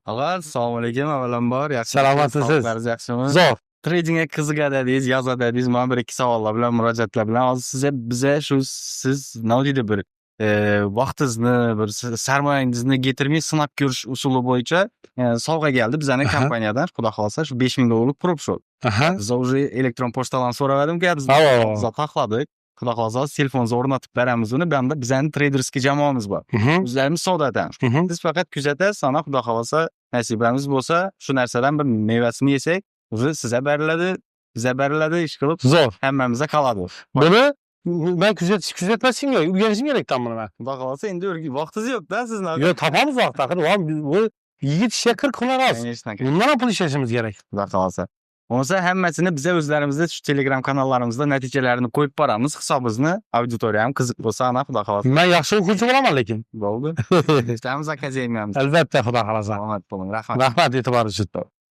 Ag'a, assalomu alaykum. Avvalambor, Salomatsiz. sog'liqlaringiz yaxshimi? Zo'r. Tradingga qiziqadingiz, yozadingiz, mana bir ikki savollar bilan, murojaatlar bilan hozir biza shu siz nima deydi bir vaqtingizni, bir sarmoyangizni getirmay sinab ko'rish usuli bo'yicha sovg'a keldi bizani Aha. kompaniyadan. Xudo xolasa shu 5000 dollarlik propshot. Aha. Biz уже elektron pochtadan so'ragandim-ku, biz Bravo. taxladik. Xudo xolasa telefoningizni o'rnatib beramiz uni. Bu yerda bizani traderskiy jamoamiz bor. O'zlarimiz savdodan. Siz faqat kuzatasiz, ana xudo xolasa nasibamiz bo'lsa, shu narsadan bir mevasini yesak, уже sizga beriladi, bizga beriladi, ish qilib Zo'r. hammamizga qoladi. Buni ben kuzatmasam yo'q, o'rganishim kerak tamam ben. Xudo xolasa endi vaqtingiz yo'q-da sizni. Yo topamiz vaqt axir. Bu yigit ishga 40 kun emas. Bundan ham pul ishlashimiz kerak. Xudo xolasa. Bo'lmasa hammasini biza o'zlarimizda shu Telegram kanallarimizda natijalarini qo'yib boramiz, hisobimizni auditoriya ham qiziq bo'lsa, ana xudo xolasa. Men yaxshi o'quvchi bo'laman lekin. Bo'ldi. Ishlamiz akademiyamiz. Albatta, xudo xolasa. Omad bo'ling, rahmat. Rahmat e'tiboringiz uchun.